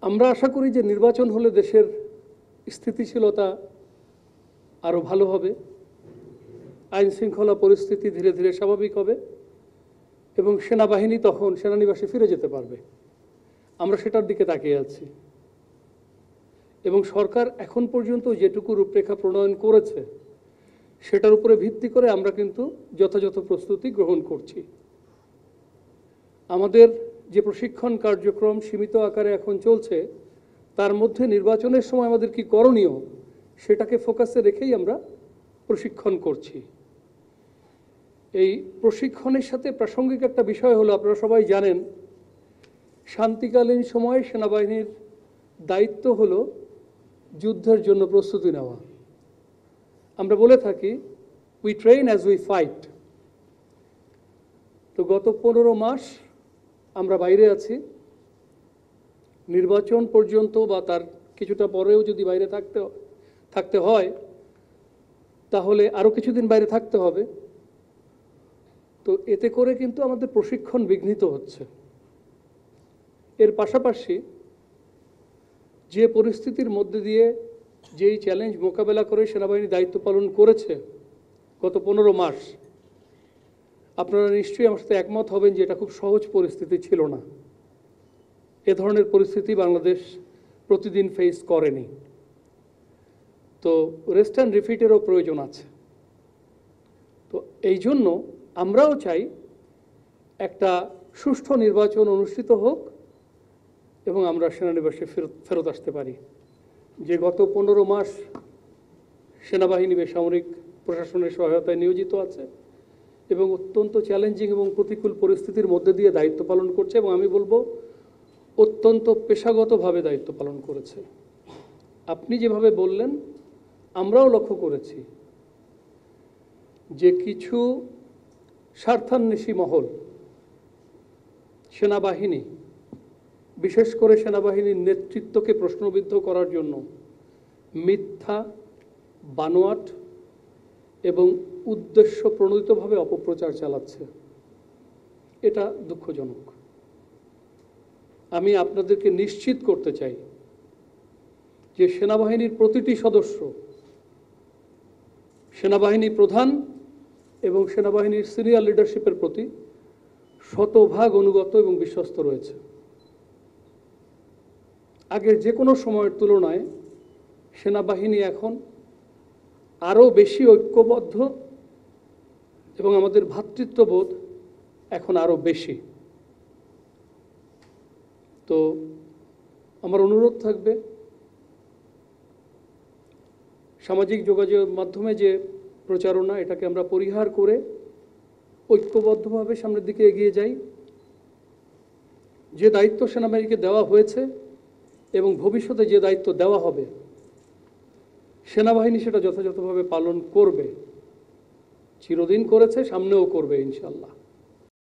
আমরা আশা করি যে নির্বাচন হলে দেশের স্থিতিশীলতা আরও ভালো হবে, আইন শৃঙ্খলা পরিস্থিতি ধীরে ধীরে স্বাভাবিক হবে এবং সেনাবাহিনী তখন সেনানিবাসে ফিরে যেতে পারবে। আমরা সেটার দিকে তাকিয়ে আছি এবং সরকার এখন পর্যন্ত যেটুকু রূপরেখা প্রণয়ন করেছে সেটার উপরে ভিত্তি করে আমরা কিন্তু যথাযথ প্রস্তুতি গ্রহণ করছি। আমাদের যে প্রশিক্ষণ কার্যক্রম সীমিত আকারে এখন চলছে, তার মধ্যে নির্বাচনের সময় আমাদের কি করণীয় সেটাকে ফোকাসে রেখেই আমরা প্রশিক্ষণ করছি। এই প্রশিক্ষণের সাথে প্রাসঙ্গিক একটা বিষয় হলো, আপনারা সবাই জানেন, শান্তিকালীন সময়ে সেনাবাহিনীর দায়িত্ব হলো যুদ্ধের জন্য প্রস্তুতি নেওয়া। আমরা বলে থাকি we train as we fight. তো গত 15 মাস আমরা বাইরে আছি। নির্বাচন পর্যন্ত বা তার কিছুটা পরেও যদি বাইরে থাকতে হয় তাহলে আরও কিছুদিন বাইরে থাকতে হবে। তো এতে করে কিন্তু আমাদের প্রশিক্ষণ বিঘ্নিত হচ্ছে। এর পাশাপাশি যে পরিস্থিতির মধ্যে দিয়ে যেই চ্যালেঞ্জ মোকাবেলা করে সেনাবাহিনী দায়িত্ব পালন করেছে গত 15 মাস, আপনারা নিশ্চয়ই আমার সাথে একমত হবেন যে এটা খুব সহজ পরিস্থিতি ছিল না। এ ধরনের পরিস্থিতি বাংলাদেশ প্রতিদিন ফেস করেনি। তো রেস্ট অ্যান্ড রিফিটেরও প্রয়োজন আছে। তো এই জন্য আমরাও চাই একটা সুষ্ঠু নির্বাচন অনুষ্ঠিত হোক এবং আমরা সেনানিবাসে ফেরত আসতে পারি। যে গত 15 মাস সেনাবাহিনী বেসামরিক প্রশাসনের সহায়তায় নিয়োজিত আছে এবং অত্যন্ত চ্যালেঞ্জিং এবং প্রতিকূল পরিস্থিতির মধ্যে দিয়ে দায়িত্ব পালন করছে, এবং আমি বলবো অত্যন্ত পেশাগতভাবে দায়িত্ব পালন করেছে। আপনি যেভাবে বললেন আমরাও লক্ষ্য করেছি যে কিছু স্বার্থান্বেষী মহল সেনাবাহিনী, বিশেষ করে সেনাবাহিনীর নেতৃত্বকে প্রশ্নবিদ্ধ করার জন্য মিথ্যা, বানোয়াট এবং উদ্দেশ্য প্রণোদিতভাবে অপপ্রচার চালাচ্ছে। এটা দুঃখজনক। আমি আপনাদেরকে নিশ্চিত করতে চাই যে সেনাবাহিনীর প্রতিটি সদস্য সেনাবাহিনী প্রধান এবং সেনাবাহিনীর সিনিয়র লিডারশিপের প্রতি শতভাগ অনুগত এবং বিশ্বস্ত রয়েছে। আগের যে কোনো সময়ের তুলনায় সেনাবাহিনী এখন আরও বেশি ঐক্যবদ্ধ এবং আমাদের ভ্রাতৃত্ববোধ এখন আরও বেশি। তো আমার অনুরোধ থাকবে, সামাজিক যোগাযোগের মাধ্যমে যে প্রচারণা, এটাকে আমরা পরিহার করে ঐক্যবদ্ধভাবে সামনের দিকে এগিয়ে যাই। যে দায়িত্ব সেনাবাহিনীকে দেওয়া হয়েছে এবং ভবিষ্যতে যে দায়িত্ব দেওয়া হবে, সেনাবাহিনী সেটা যথাযথভাবে পালন করবে। চিরদিন করেছে, সামনেও করবে ইনশাআল্লাহ।